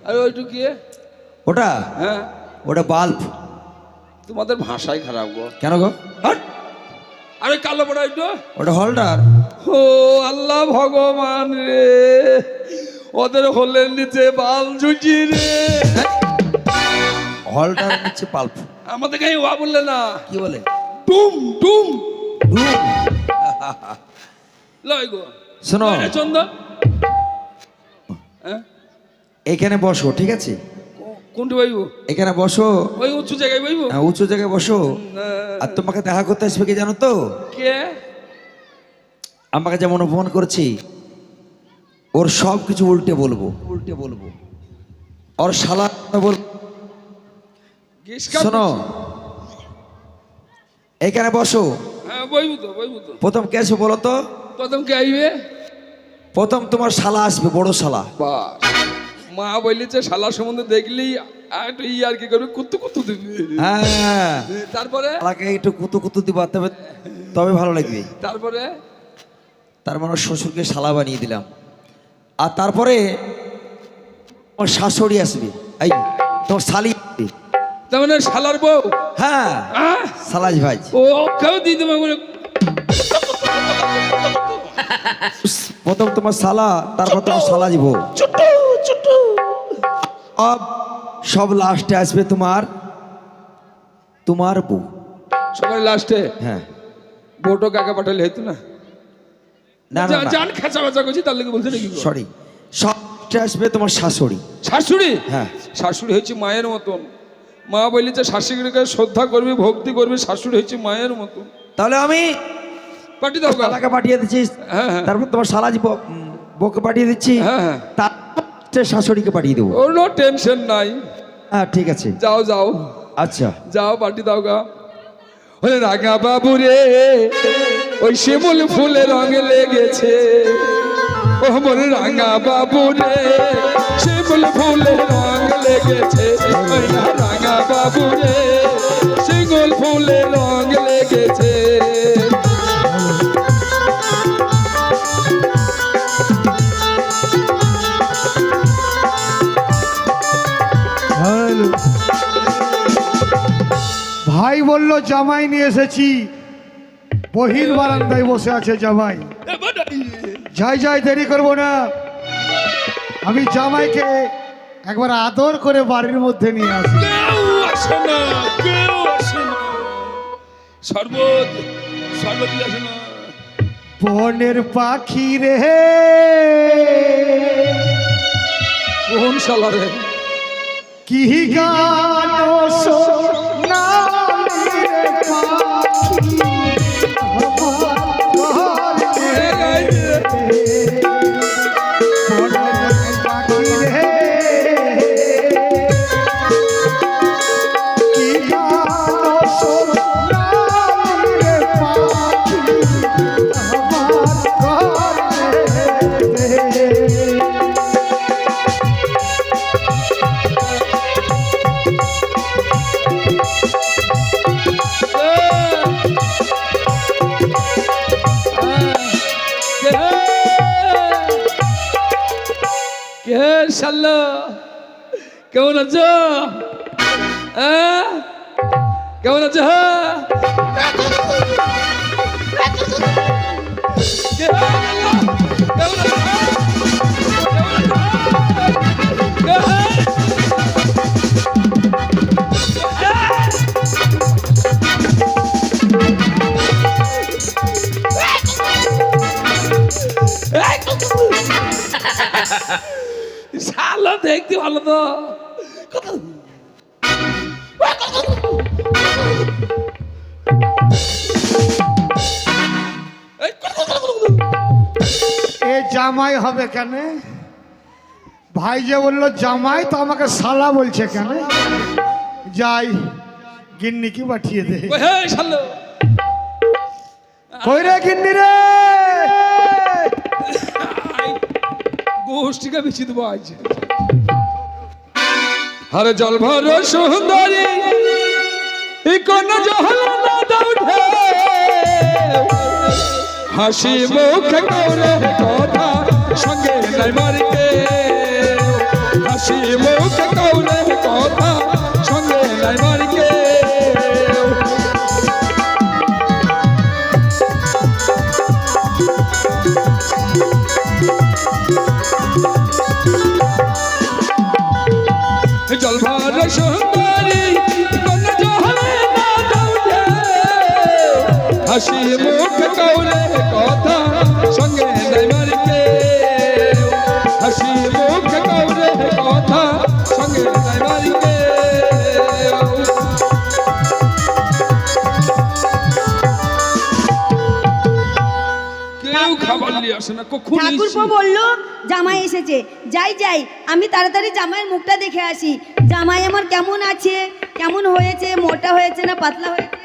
আর ওইটু কি? ওটা হ্যাঁ ওটা বাল্ব। তোমাদের ভাষাই খারাপ গো। কেন গো? হাট! আরে কালো বড় ওইটু? ওটা হোল্ডার। ও আল্লাহ ভগবান রে, ওদের হোলের নিচে বাল ঝুঁকি রে। হোল্ডার নিচে বাল্ব। আমাদের কাছে ওয়া বললে না, কি বলে? টুম টুম ধুম। লয় গো। শোনো, চন্দ হ্যাঁ এখানে বসো, ঠিক আছে? কোনটি বইব? এখানে বসো, ওই উঁচু জায়গায় বইব। হ্যাঁ, উঁচু জায়গায় বসো। আর তোমাকে দেখা করতে আসবে কি জানো তো? কে? আমাকে যেমন ফোন করছি, ওর সব কিছু উল্টে বলবো। ওর শালা বল। শোনো, এখানে বসো। হ্যাঁ বইব তো। প্রথম কে আসবে বলো তো? প্রথম কে আইবে? প্রথম তোমার শালা আসবে, বড় শালা। বাস, মা বলেছে শালা সম্বন্ধে দেখলেই একটু আর কি করবে, কুতু কুতু দিবি। হ্যাঁ, তারপরে শালাকে একটু কুতু কুতু দিবা, তবে ভালো লাগবে। তারপরে তার মানে শ্বশুরকে শালা বানিয়ে দিলাম। আর তারপরে আমার শাশুড়ি আসবে, এই তোমার শালি আসবে। তার মানে শালার বউ? হ্যাঁ, হ্যাঁ শালাজ ভাই। ও কেউ দিয়ে দেবে বলে। প্রথম তোমার শালা, তারপর তোমার শালাজ বউ। সব লাস্টে আসবে তোমার বউ। সবাই লাস্টে? হ্যাঁ। বউটো কাকে পাঠালে হইতো না? না না জান খেঁচা বেচা করছি তার লেগে বলছে নাকি? সরি, সব আসবে তোমার শাশুড়ি। শাশুড়ি? হ্যাঁ। শাশুড়ি হচ্ছে মায়ের মতন। মা বলেছে শাশুড়িকে শ্রদ্ধা করবি, ভক্তি করবি। শাশুড়ি হচ্ছে মায়ের মতন। তাহলে আমি পাঠিয়ে দাও, শালাকে পাঠিয়ে দিচ্ছি। হ্যাঁ হ্যাঁ। তারপর তোমার শালাজি বউকে পাঠিয়ে দিচ্ছি। হ্যাঁ হ্যাঁ। তারপর শাশুড়িকে পাঠিয়ে দেবো। কোনো টেনশন নাই। হ্যাঁ ঠিক আছে, যাও যাও। আচ্ছা যাও পাঠিয়ে দাও গা। ওরে রাঙা বাবু রে, ওই শিমুল ফুলে রঙ লেগেছে। ও মোর রাঙা বাবু রে, শিমুল ফুলে রঙ লেগেছে। ওই না রাঙা বাবু রে, শিমুল ফুলে রঙ লেগেছে। ভাই বলল জামাই নিয়ে এসেছি, বহির বারান্দায় বসে আছে জামাই। যাই দেরি করবো না, আমি জামাইকে একবার আদর করে বাড়ির মধ্যে নিয়ে আসি। কেউ আসে না, কেউ আসে না। শরবত শরবত আসে না। বনের পাখি রে, কোন শালা রে? কি গান শোনালি রে পাখি আমার ঘরে। বনের পাখি রে, কি গান শোনালি রে পাখি আমার ঘরে। কে শালা? কেমন আছো? কেমন আছো? শালা দেখতে ভালো তো। এ জামাই হবে কেন? ভাই যে বললো জামাই, তো আমাকে শালা বলছে কেন? যাই গিন্নিকে পাঠিয়ে দে। শালো কই রে গিন্নি রে? গোষ্ঠীকে বেশি দেবো আজ। हर जल भर सुंदरी कोन जहल ना दौड़े हासि मुख करे कथा संगे नहीं मारते হাসি মুখ কাউরে কথা সঙ্গে নাই মারকে জলভার সুন্দরী কন্যা জলে না যাওয়া হাসি মুখ কাউরে কথা সঙ্গে নাই মারকে হাসি মুখ কাউরে কথা সঙ্গে নাই মারকে কেউ খাবার নিয়ে আসে না কখন ঠাকুরপো বললো জামাই এসেছে, যাই যাই আমি তাড়াতাড়ি জামাইয়ের মুখটা দেখে আসি। জামাই আমার কেমন আছে, কেমন হয়েছে, মোটা হয়েছে না পাতলা হয়েছে,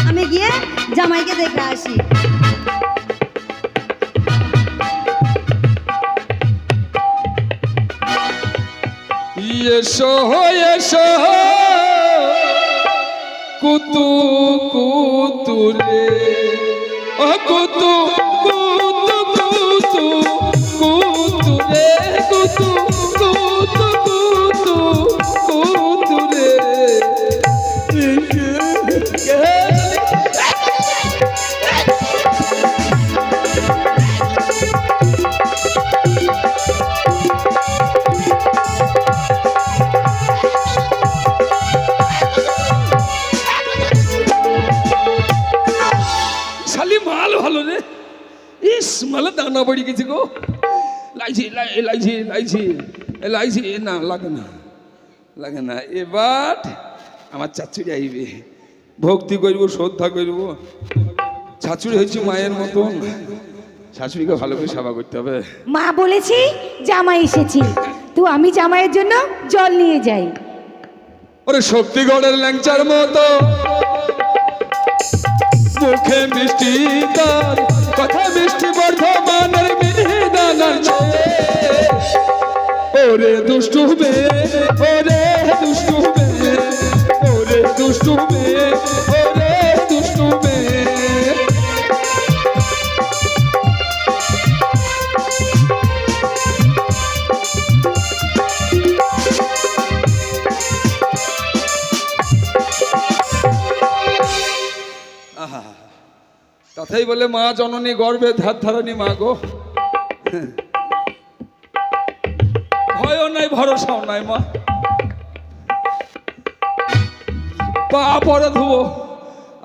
আমি গিয়ে জামাইকে দেখে আসি। এসো এসো কুতু কুতুরে ও কুতু কুতু কুতু কুতুরে কুতু কুতু কুতু কুতুরে মাল ভালো রে ইস মালে দানা পড়ে গেছে গো লাইছি লাইছি লাইছি লাইছি না লাগে না লাগে না এবার আমার চাচুরি আইবে ভক্তি করব শ্রদ্ধা করব শাশুড়ি হয়েছে মায়ের মতন শাশুড়িকে ভালো করে সেবা করতে হবে মা বলেছি জামাই এসেছি, তো আমি জামাইয়ের জন্য জল নিয়ে যাই। ওরে শক্তিগড়ের ল্যাংচার মতো মুখে মিষ্টি তার কথা মিষ্টি বর্ধমানের মিহিদানার ওরে দুষ্টু মেয়ে ওরে দুষ্টু মেয়ে ওরে দুষ্টু মেয়ে ওরে দুষ্টু মেয়ে কথাই বলে মা জননী গর্বে ধার ধারণী মা গো ভয়ও নাই ভরসাও নাই মা পা পরে ধুবো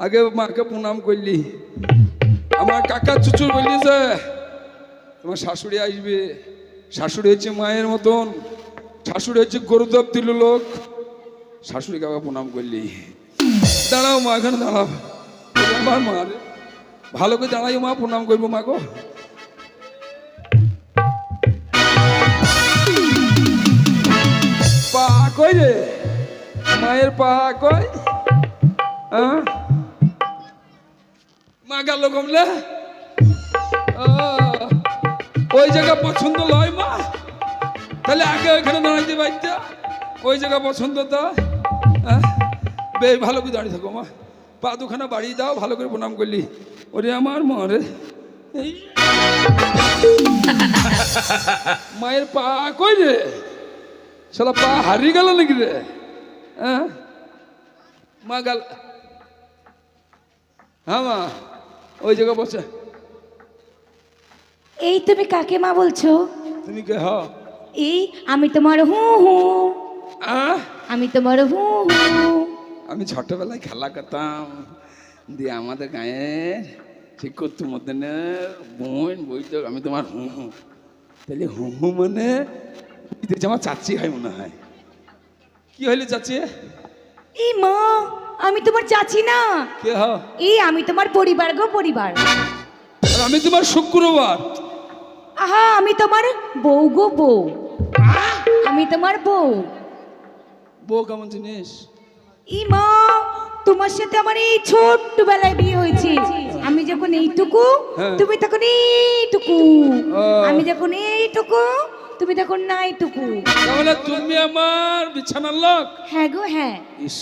আগে মাকে প্রণাম করলি আমার কাকা চুচুর বললি যে তোমার শাশুড়ি আসবে শাশুড়ি হচ্ছে মায়ের মতন শাশুড়ি হচ্ছে গরুদেব দিল লোক শাশুড়ি কাকা প্রণাম করলি দাঁড়াও মা এখানে দাঁড়াও আমার মা রে ভালো করে দাঁড়াই মা প্রণাম করবো মা গো পা কই রে মায়ের পা কই মা গেল কমলে ওই জায়গা পছন্দ লয় মা তাহলে আগে ওইখানে দাঁড়াইতে পারত ওই জায়গা পছন্দ তো বেশ ভালো করে দাঁড়িয়ে থাকো মা পা দুখানা বাড়িয়ে দাও ভালো করে প্রণাম করলি ওরে আমার মা রে এই মায়ের পা কই রে শালা পা হারিয়ে গেল নাকি রে মা গেল হ্যাঁ মা ওই জায়গা বসে এই তুমি কাকে মা বলছো? তুমি কে হ এই আমি তোমার হু হু আমি তোমার হু হু আমি ছোটবেলায় খেলা করতাম দিয়ে আমাদের গায়ের ঠিক করতো মধ্যে বোন বইতো আমি তোমার হু হু তাহলে হু হু মানে আমার চাচি হয় মনে হয় কি হইলে চাচি এই মা আমি তোমার চাচি না কে হ এই আমি তোমার পরিবার গো পরিবার আর আমি তোমার শুক্রবার আহা আমি তোমার বউ গো বউ আমি তোমার বউ বউ কেমন জিনিস এই মা তোমার সাথে আমার এই ছোট্টবেলায় বিয়ে হয়েছে আমি যখন এইটুকু তুমি তখন এইটুকু আমি যখন এইটুকু তুমি তখন না এইটুকু তাহলে তুমি আমার বিছানার লোক হ্যাঁ গো হ্যাঁ ইস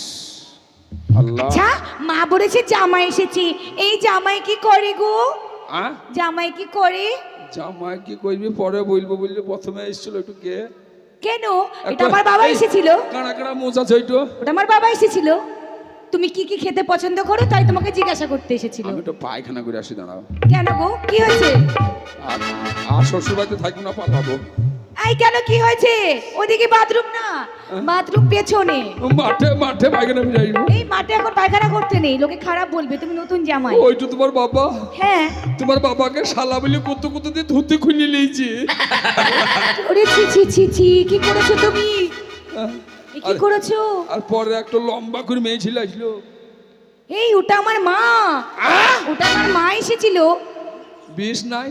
আল্লাহ আচ্ছা মা বলেছে জামাই এসেছে এই জামাই কি করে গো জামাই কি করে জামাই কি করবি পরে বলবো বললে প্রথমে এসেছিল একটু কে কেন? এটা আমার বাবা এসেছিল। কাড়া কাড়া মোজা ছইটো। ওটা আমার বাবা এসেছিল। তুমি কি কি খেতে পছন্দ করো তাই তোমাকে জিজ্ঞাসা করতে এসেছিল। আমি তো পায়খানা করে আসি, দাঁড়াও। কেন গো, কি হয়েছে? আর শ্বশুর বাড়িতে থাকবো না, পাঠাবো। এই কেন, কি হয়েছে? ওদিকে বাথরুম না, বাথরুম পেছনে। মাঠে মাঠে পায়খানা করে আসবো। এই মাঠে এখন পায়খানা করতে নেই, লোকে খারাপ বলবে, তুমি নতুন জামাই। ওইটা তোমার বাবা? হ্যাঁ। তোমার বাবাকে শালা বলে কত কত দিয়ে ধুতে খুলে নিয়েছি। ওরে ছি ছি ছি ছি, কি করেছো তুমি? এ কি করেছো? আর পরে একটা লম্বা করে মেয়ে ছিল আসলো। এই ওটা আমার মা, ওটা আমার মা এসেছিল। বিষ নাই?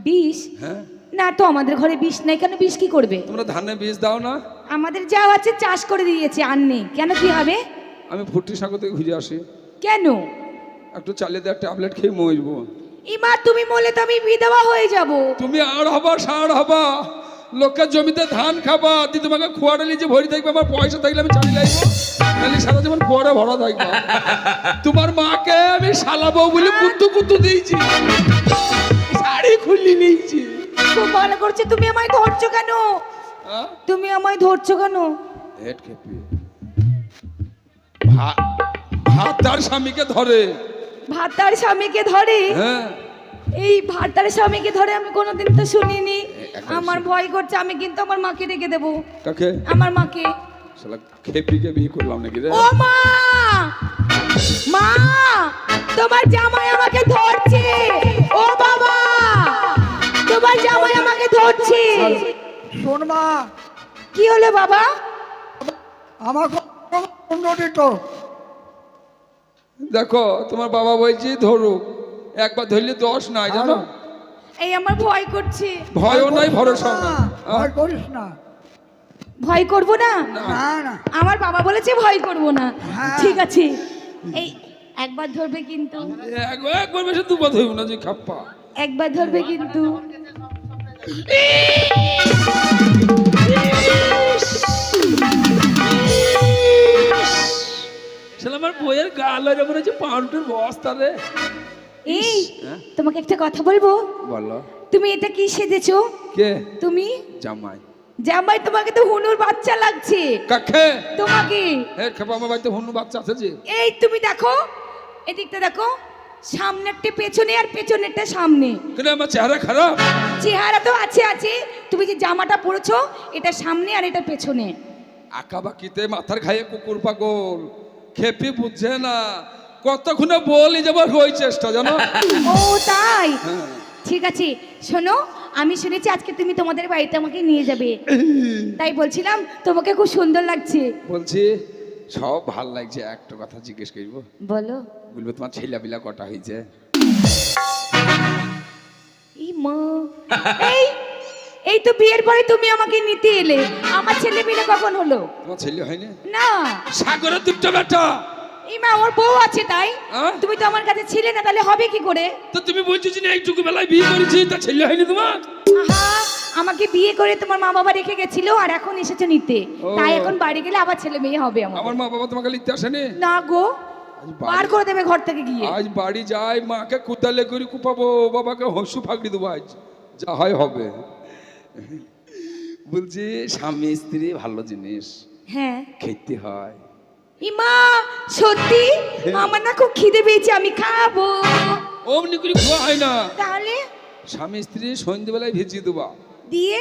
বিষ? হ্যাঁ। না তো, আমাদের ঘরে বিষ নাই। কেন, বিষ কি করবে? তোমরা ধানে বীজ দাও না? আমাদের যা আছে চাষ করে দিয়েছে, আর নেই। কেন, কি হবে? আমি ফুটি সাগর থেকে ঘুরে আসি। কেন? একটু চালিয়ে দেওয়া ট্যাবলেট খেয়ে মরবো। ইমা, তুমি বলে তো আমি বিধবা হয়ে যাব। তুমি আর হবা, সার হবা, লোকের জমিতে ধান খাবা, দিয়ে তোমাকে খোয়াটা নিয়ে যে ভরি থাকবে। আমার পয়সা থাকলে আমি চালিয়ে লাগবো, তাহলে সারা জীবন খোয়াটা ভরা থাকবো। তোমার মাকে আমি শালাবো বলে কুত্তু কুত্তু দিয়েছি, শাড়ি খুললি নিয়েছি। খুব ভালো করছে। তুমি আমায় ধরছো কেন? তুমি আমায় ধরছো কেন? হেড খেপি ভাত তার স্বামীকে ধরে। ভাতার স্বামীকে ধরে? হ্যাঁ। এই ভাতার স্বামীকে ধরে আমি কোনোদিন তো শুনিনি। এখন আমার ভয় করছে, আমি কিন্তু আমার মাকে রেখে দেবো। কাকে? আমার মাকে। শালা খেপিকে বিয়ে করলাম নাকি রে? ও মা, মা, তোমার জামাই আমাকে ধরছে। ও বাবা, তোমার জামাই আমাকে ধরছে। শোন মা, কি হলো বাবা? আমাকে দেখো, তোমার বাবা বলছি ধরুক, একবার ধরলে 10 নাই, জানো? এই আমার ভয় করছে। ভয়ও নাই, ভরসাও নাই। ভয় করিস না। ভয় করব না? না না, আমার বাবা বলেছে ভয় করব না। হ্যাঁ। ঠিক আছে, এই একবার ধরবে কিন্তু। একবার বেশি দুবার ধরব না যে খাপ্পা। একবার ধরবে কিন্তু। শালা আমার বইয়ের গাল হয়ে মনে হচ্ছে পাউন্ডের বস্তা রে। এই, তোমাকে একটা কথা বলবো। বলো। তুমি এটা কি সেজেছো? কে? তুমি জামাই। জামাই? তোমাকে তো হুনুর বাচ্চা লাগছে। কাকে? তোমাকে। এর খেপা, আমার বাড়িতে হনু বাচ্চা আছে যে। এই তুমি দেখো, এদিকটা দেখো, সামনেরটা পেছনে আর পেছনেরটা সামনে। কেন, আমার চেহারা খারাপ? চেহারা তো আছে আছে, তুমি যে জামাটা পরেছো এটা সামনে আর এটা পেছনে। আঁকা বাকিতে মাথার খাইয়ে কুকুর পাগল, খেপি বুঝছে না। কতক্ষণে বলি যাবার ওই চেষ্টা, জানো? ও তাই? হ্যাঁ। ঠিক আছে, শোনো, আমি শুনেছি আজকে তুমি তোমাদের বাড়িতে আমাকে নিয়ে যাবে, তাই বলছিলাম তোমাকে খুব সুন্দর লাগছে। বলছি সব ভাল লাগছে, একটা কথা জিজ্ঞেস করবো? বলো। বলবো তোমার ছেলেপিলা কটা হয়েছে? এই মা, এই এই তো বিয়ের পরে তুমি আমাকে নিতে এলে, আমার ছেলে মেয়ে কখন হলো? তোমার ছেলে হয়নি? না। সাগরের দুটো বেটা। এই মা, আমার বউ আছে তাই? হ্যাঁ? তুমি তো আমার কাছে ছিলে না, তাহলে হবে কি করে? তো তুমি বলছো যে না, এইটুকু বেলায় বিয়ে করেছি, তা ছেলে হয়নি তোমার? আহা, আমাকে বিয়ে করে তোমার মা বাবা রেখে গেছিল আর এখন এসেছে নিতে, ও। তাই এখন বাড়ি গেলে আবার ছেলে মেয়ে হবে আমার। আমার মা বাবা তোমাকে লিখতে আসেনি? না গো, আজ বার করে দেবে ঘর থেকে গিয়ে। আজ বাড়ি যাই, মাকে কুদালে করে কুপাবো, বাবাকে হসু ফাঁকড়ি দেবো। আজ যা হয় হবে। বলছি স্বামী স্ত্রী ভালো জিনিস, হ্যাঁ। খেতে হয়। ইমা, সত্যি আমার না খুব খিদে পেয়েছে, আমি খাবো। অমনি করে খাওয়া হয় না। তাহলে স্বামী স্ত্রী সন্ধ্যেবেলায় ভিজিয়ে দেবা, দিয়ে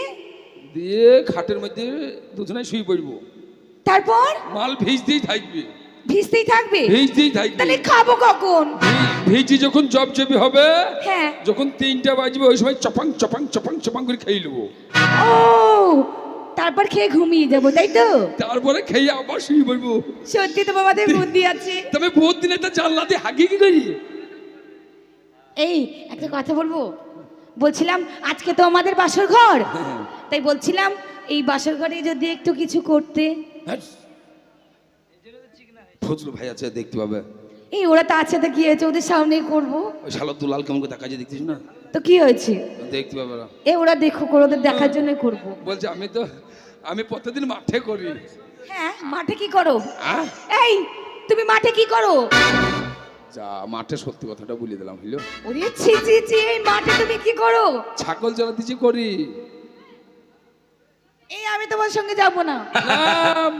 দিয়ে খাটের মধ্যে দুজনে শুয়ে পড়বো, তারপর মাল ভিজতেই থাকবে, ভিজতেই থাকবে। ভিজতেই থাকবে। তাহলে খাবো কখন? ভিজি যখন জবজবি হবে, হ্যাঁ। যখন 3টা বাজবে, ওই সময় চপাং চপাং চপাং চপাং করে খেয়ে নেবো। ও, তারপর খেয়ে ঘুমিয়ে যাবো, তাই তো? তারপরে খেয়ে আবার শুয়ে পড়বো। সত্যি তো বাবাদের বুদ্ধি আছে। তবে বহুত দিনে তো জানলা দিয়ে হাগি কি করি। এই একটা কথা বলবো, বলছিলাম আজকে তো আমাদের বাসর ঘর, তাই বলছিলাম এই বাসর ঘরে যদি একটু কিছু করতে। ফজলু ভাই আছে, দেখতে পাবে। এই ওরা তো আছে, তো কি হয়েছে, ওদের সামনেই করবো। ওই শালা দুলাল কেমন করে দেখা যায় দেখছিস না? তো কি হয়েছে? দেখতে পাবে না। এ ওরা দেখুক, ওদের দেখার জন্য করবো। বলছে আমি প্রতিদিন মাঠে করি। হ্যাঁ, মাঠে কি করো? আহ? এই তুমি মাঠে কি করো? যা, মাঠে সত্যি কথাটা বলে দিলাম, হইলো? ওরে ছি ছি ছি, এই মাঠে তুমি কি করো? ছাগল জ্বালা দিচ্ছি করি। এই আমি তোমার সঙ্গে যাব না। না,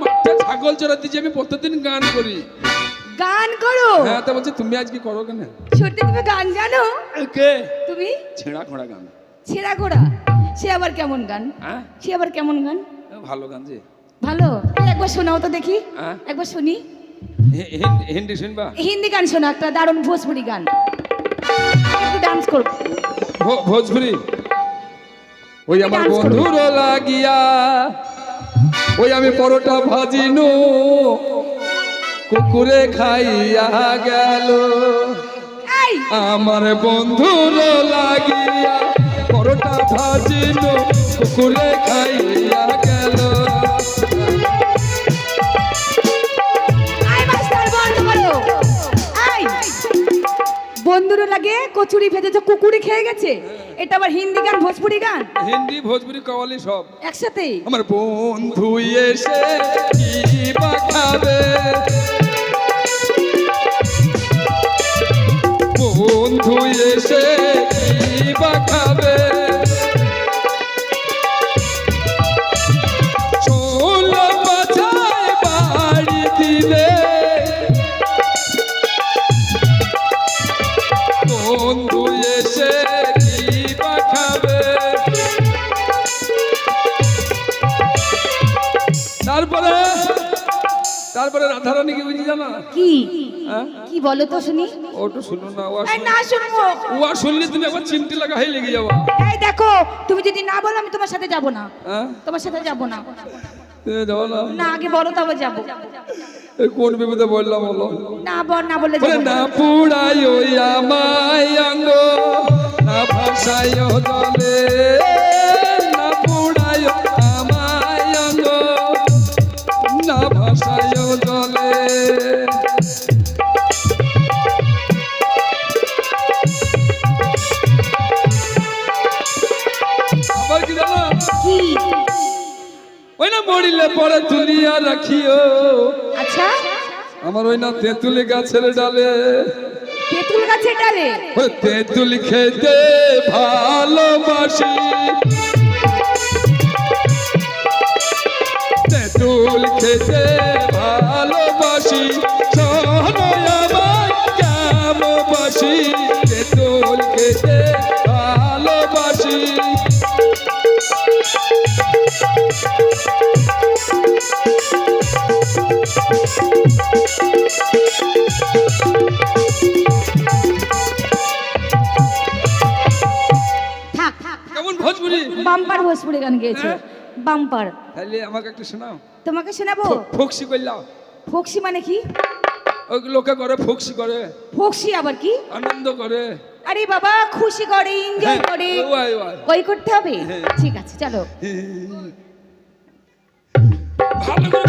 মাঠে ছাগল চড়াতে যে আমি প্রতিদিন গান করি। গান করো? হ্যাঁ, তা বলছে তুমি আজকে করো কেন? সত্যি তুমি গান জানো? কে? তুমি? ছেঁড়া খোঁড়া গান। ছেঁড়া ঘোড়া? সে আবার কেমন গান? হ্যাঁ, সে আবার কেমন গান? ভালো গান যে। ভালো? একবার শোনাও তো দেখি। হ্যাঁ? একবার শুনি। হিন্দি শুনবা? হিন্দি গান শোনা, একটা দারুণ ভোজপুরি গান। একটু ডান্স করবো। ভোজপুরি? ওই আমার ডান্স করবো। বন্ধুর লাগিয়া ওই আমি পরোটা ভাজিনু কুকুরে খাইয়া গেল। এই আমার বন্ধুর লাগিয়া পরোটা ভাজিনু কুকুরে খাইয়া গেল। এই মাস্টার বন্ধ করো। এই বন্ধুর লাগে কচুরি ভেজেছে কুকুরি খেয়ে গেছে, এটা আবার হিন্দি গান ভোজপুরি গান হিন্দি ভোজপুরি কাওয়ালি সব একসাথে? আমার বন্ধু এসে কি বা খাবে, বন্ধু এসে কি বা খাবে, ছোল বাজায় বাড়ি দিলে, বন্ধু এসে কি বা খাবে। তারপরে রাধারানী কি বুঝি জানা? কি হ্যাঁ? কি বলো তো শুনি। ওটা শুনো না, এই না শুনবো। ও শুনলে তুমি একবার চিমটি লাগা হয়ে লেগে যাবা। এই দেখো, তুমি যদি না বলো আমি তোমার সাথে যাব না। হ্যাঁ, তোমার সাথে যাব না। তুমি যাও না। না আগে বলো তবে যাব। এই কোন বিপদে বললাম বলো? না না বললে বলে যাব না না। পুড়াই ওই আমায় অঙ্গ, না ভাষায় জলে, না পুড়াই আমায় অঙ্গ, না ভাষায় জলে। আবার কি জানো? কি? ওই না মরিলে পরে তুলিয়া রাখিও, আচ্ছা, আমার ওই না তেঁতুলি গাছের ডালে, তেঁতুল গাছের ডালে? ওই তেঁতুল খেতে ভালোবাসি, তেঁতুল খেতে ভালোবাসি, শোনো আমার গ্রামবাসী, তেঁতুল খেতে ভালোবাসি। থাক, কেমন ভোজপুরি? বাম্পার ভোজপুরি গান গেয়েছো। হ্যাঁ? বাম্পার। তাহলে আমাকে একটা শোনাও। তোমাকে শোনাবো? ফোকসি করলাম। ফোকসি মানে কি? ওই লোকে করে ফোকসি করে, ফোকসি আবার কি? আনন্দ করে। আরে বাবা, খুশি করে, এনজয় হ্যাঁ, করে, ওই, ওই। ওই করতে হবে। ঠিক আছে চলো। ভালো করে